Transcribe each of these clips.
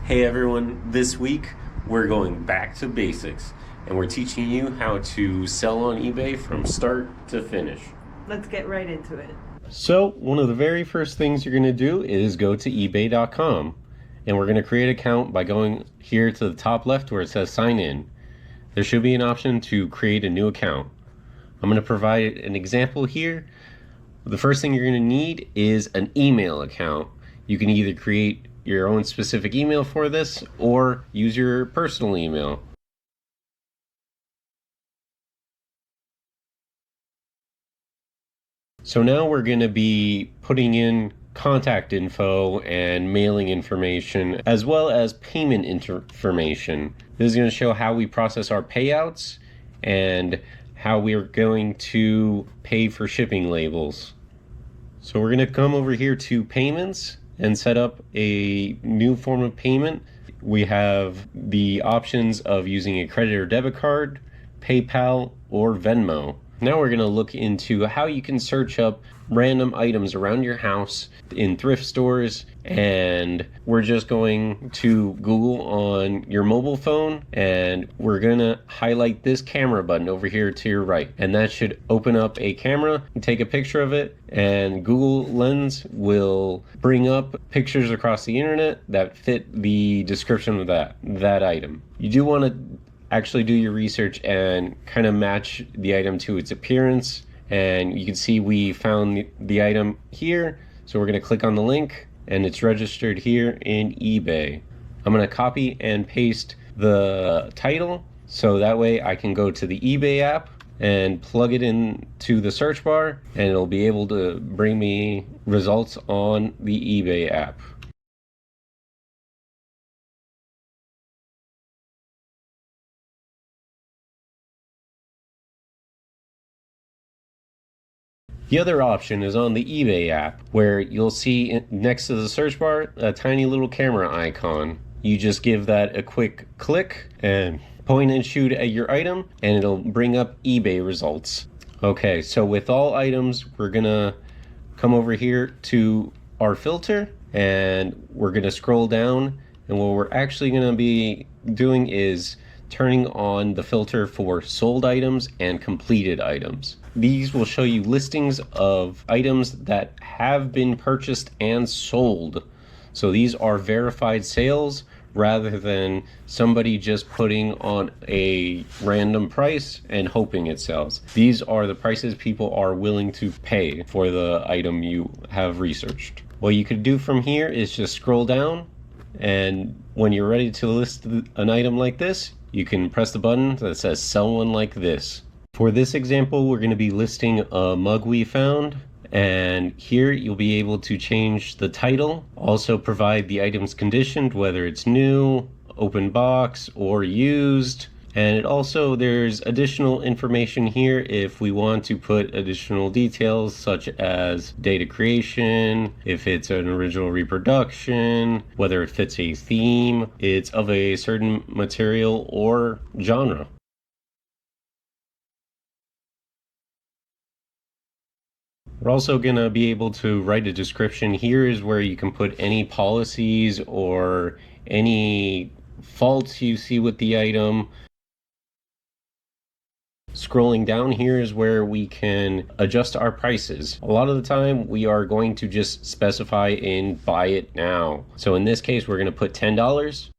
Hey everyone, this week we're going back to basics and we're teaching you how to sell on eBay from start to finish. Let's get right into it. So, one of the very first things you're going to do is go to ebay.com and we're going to create an account by going here to the top left where it says sign in. There should be an option to create a new account. I'm going to provide an example here. The first thing you're going to need is an email account. You can either create your own specific email for this or use your personal email. So now we're going to be putting in contact info and mailing information as well as payment information. This is going to show how we process our payouts and how we're going to pay for shipping labels. So we're going to come over here to payments and set up a new form of payment. We have the options of using a credit or debit card, PayPal, or Venmo. Now we're going to look into how you can search up random items around your house in thrift stores, and we're just going to Google on your mobile phone and we're going to highlight this camera button over here to your right, and that should open up a camera. Take a picture of it and Google Lens will bring up pictures across the internet that fit the description of that item. You do want to actually do your research and kind of match the item to its appearance, and you can see we found the item here, so we're going to click on the link and it's registered here in eBay. I'm going to copy and paste the title so that way I can go to the eBay app and plug it into the search bar and it'll be able to bring me results on the eBay app. The other option is on the eBay app, where you'll see next to the search bar a tiny little camera icon. You just give that a quick click and point and shoot at your item and it'll bring up eBay results. Okay, so with all items, we're gonna come over here to our filter and we're gonna scroll down, and what we're actually gonna be doing is turning on the filter for sold items and completed items. These will show you listings of items that have been purchased and sold. So these are verified sales rather than somebody just putting on a random price and hoping it sells. These are the prices people are willing to pay for the item you have researched. What you could do from here is just scroll down, and when you're ready to list an item like this, you can press the button that says sell one like this. For this example, we're going to be listing a mug we found, and here you'll be able to change the title, also provide the item's condition, whether it's new, open box, or used. And there's additional information here if we want to put additional details such as date of creation, if it's an original reproduction, whether it fits a theme, it's of a certain material or genre. We're also going to be able to write a description. Here is where you can put any policies or any faults you see with the item. Scrolling down here is where we can adjust our prices. A lot of the time we are going to just specify in buy it now. So in this case, we're going to put $10.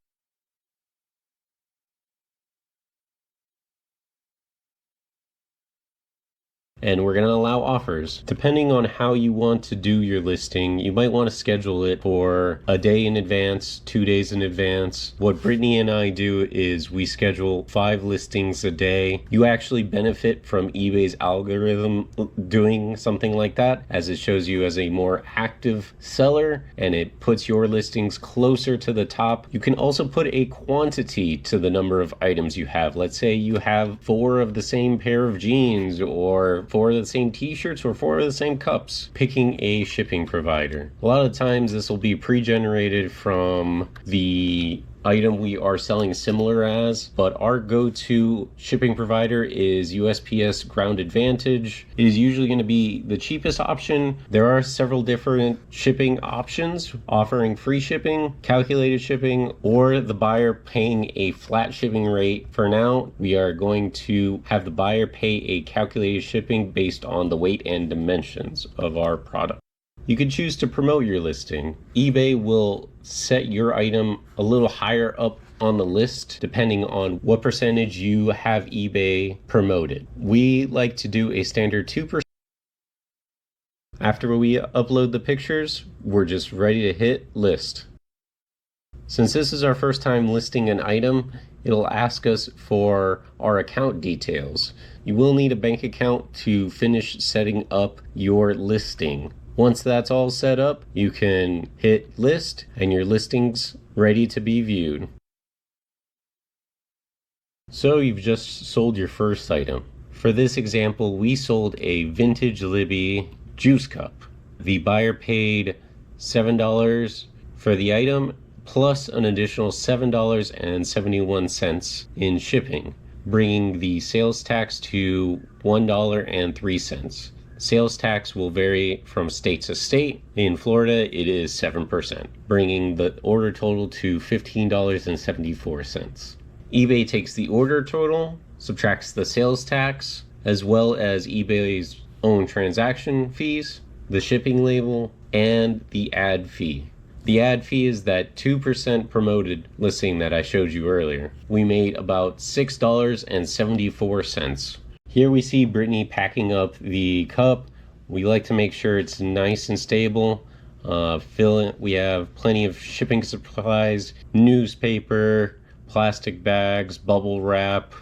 And we're going to allow offers. Depending on how you want to do your listing, you might want to schedule it for a day in advance, 2 days in advance. What Brittany and I do is we schedule 5 listings a day. You actually benefit from eBay's algorithm doing something like that, as it shows you as a more active seller and it puts your listings closer to the top. You can also put a quantity to the number of items you have. Let's say you have 4 of the same pair of jeans, or 4 of the same t-shirts, or 4 of the same cups. Picking a shipping provider. A lot of times this will be pre-generated from the item we are selling similar as, but our go-to shipping provider is USPS Ground Advantage. It is usually going to be the cheapest option. There are several different shipping options offering free shipping, calculated shipping, or the buyer paying a flat shipping rate. For now, we are going to have the buyer pay a calculated shipping based on the weight and dimensions of our product. You can choose to promote your listing. eBay will set your item a little higher up on the list depending on what percentage you have eBay promoted. We like to do a standard 2%. After we upload the pictures, we're just ready to hit list. Since this is our first time listing an item, it'll ask us for our account details. You will need a bank account to finish setting up your listing. Once that's all set up, you can hit list and your listing's ready to be viewed. So you've just sold your first item. For this example, we sold a vintage Libby juice cup. The buyer paid $7 for the item plus an additional $7.71 in shipping, bringing the sales tax to $1.03. Sales tax will vary from state to state. In Florida, it is 7%, bringing the order total to $15.74. eBay takes the order total, subtracts the sales tax, as well as eBay's own transaction fees, the shipping label, and the ad fee. The ad fee is that 2% promoted listing that I showed you earlier. We made about $6.74. Here we see Brittany packing up the cup. We like to make sure it's nice and stable. We have plenty of shipping supplies, newspaper, plastic bags, bubble wrap,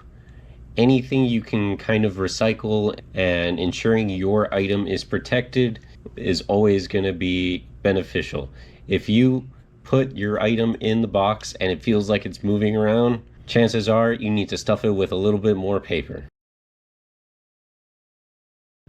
anything you can kind of recycle, and ensuring your item is protected is always going to be beneficial. If you put your item in the box and it feels like it's moving around, chances are you need to stuff it with a little bit more paper.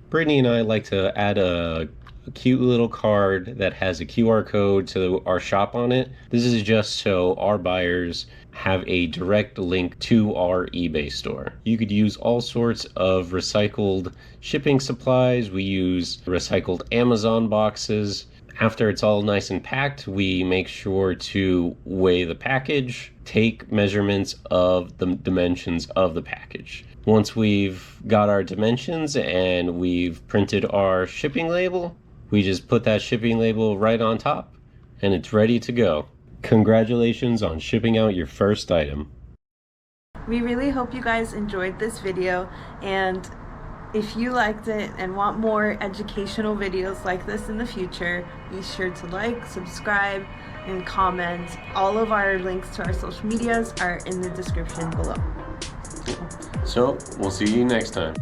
Brittany and I like to add a cute little card that has a QR code to our shop on it. This is just so our buyers have a direct link to our eBay store. You could use all sorts of recycled shipping supplies. We use recycled Amazon boxes. After it's all nice and packed, we make sure to weigh the package, take measurements of the dimensions of the package. Once we've got our dimensions and we've printed our shipping label, we just put that shipping label right on top and it's ready to go. Congratulations on shipping out your first item. We really hope you guys enjoyed this video, and if you liked it and want more educational videos like this in the future, be sure to like, subscribe, and comment. All of our links to our social medias are in the description below. So, we'll see you next time.